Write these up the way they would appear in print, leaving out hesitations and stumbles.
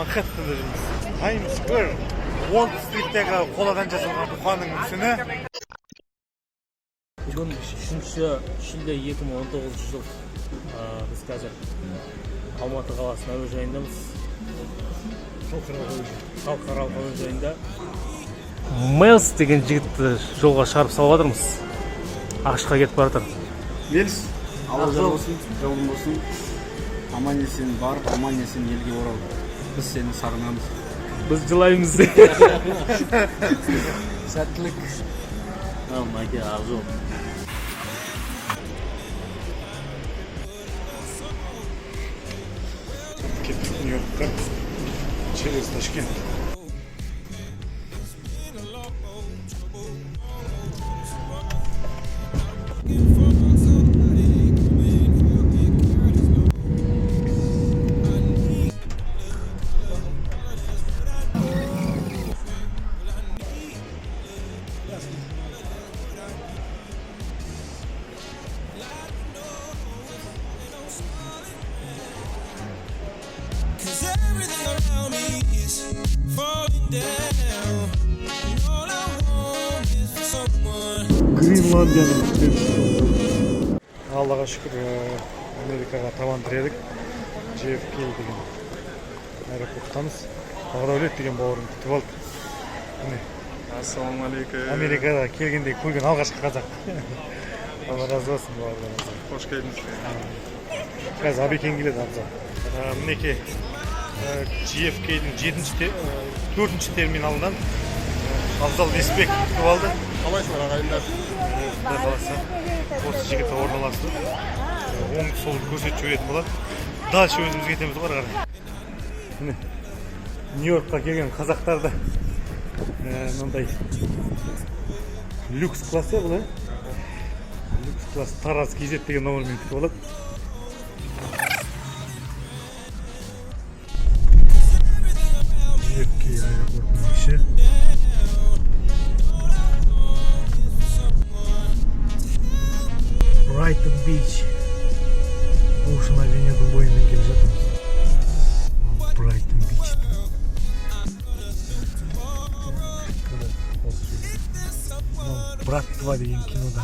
Manhattan'da жүрміз. Times Square, Wall Street'tегі қоладан жасалған бұқаның мүсіні. Бүгін 3 шілде 2019 жыл. Біз қазір Алматы қаласының әуежайындамыз. Халықаралық әуежайында Мэлс деген жігітті жолға шығарып салып жатырмыз. Ақшқа кетіп бара жатыр. Мелс, алға болсын, жолың болсын. Аман есен барып, аман есен елге орал. Біз сені сағынамыз. Біз жылаймыз. Сәттілік. Мәке ақжол. Кеттік Нью-Йоркқа, через Ташкент. Гренландияның Аллаға шүкір Америкаға табан тіредік. JFK деген аэропорттамыз. Бағдәулет деген бауырым күтіп алды. Ассалаумағалейкум. Америкаға келгенде көрген алғашқы қазақ. Алла разы болсын бауырларымыздан. Қош келдіңіз. Қазір Абекен келеді Абзал. Мінекей JFK-дің 4-ші терминалынан Абзал Неспек күтіп алды. Қалайсыздар ағайындар? Құдай қаласа осы жігіті орналасты. Оңды солды көрсетіп жіберетін болады. Дальше өзіміз кетеміз ғой қарай. Нью-Йоркқа келген қазақтарды мынандай люкс классы бұл, люкс класс Тараз KZ деген номермен күтіп алады. JFK аэропортының іші. Brighton Beach. Ocean Avenue'дің бойымен келе жатырмыз. Brighton Beach. Брат 2 деген кинода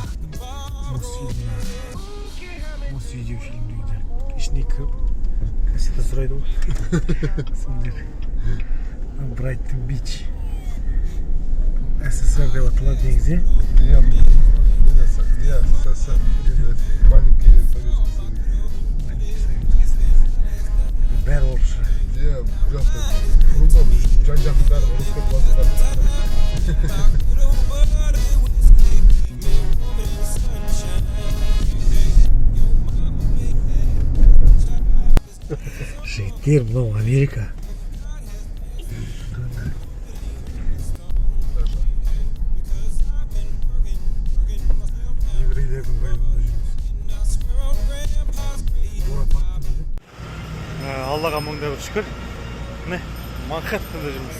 видеофильмде ішіне кіріп кассета сұрайды ғой. Brighton Beach. СССР деп аталады негізі. Маленький Советский Союз. Бәрі орысша. Жақсы. Кругом жан-жақтың бәрі русский классы. Жігіттер, мынау Америка. Еврейлердің районында жүрміз. Аллаға мыңда бір шүкір. Міне, Манхэттенда жүрміз.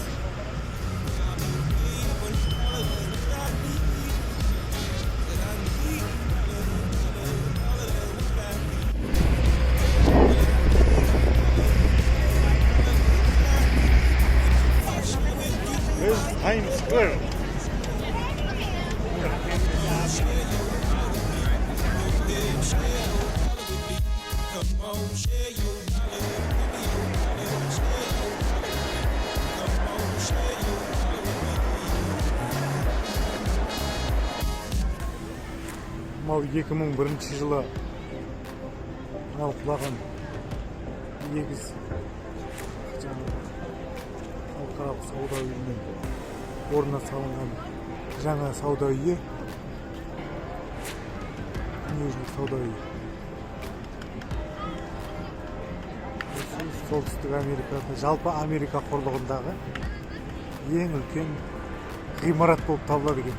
Biz Times Square. Мал 2001 жылы құлаған егіз халықаралық сауда үйінің орнына салынған жаңа сауда үйі, дүниежүзілік сауда үйі. Солтүстік Америкада, жалпы Америка құрлығындағы ең үлкен ғимарат болып табылады екен.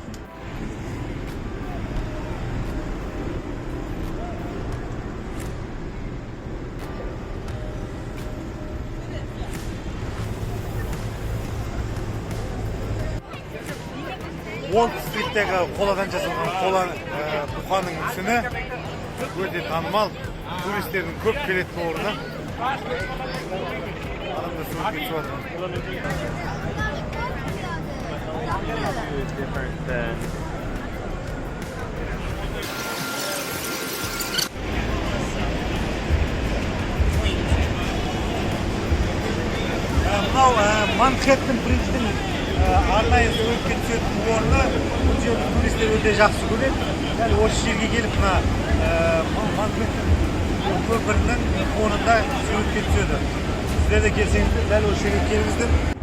Wall Street'tегі қоладан жасалған бұқаның мүсіні өте танымал, туристердің көп келетін орны. Адамдар кетіп жатыр. different than Мынау Манхэттен Бридждің арнайы суретке түсетін орны. Бұл жерді туристер өте жақсы көреді. Дәл осы жерге келіп мына Манхэттен көпірінің орнында суретке түседі. Сіздер де келсеңіздер дәл осы жерге келіңіздер.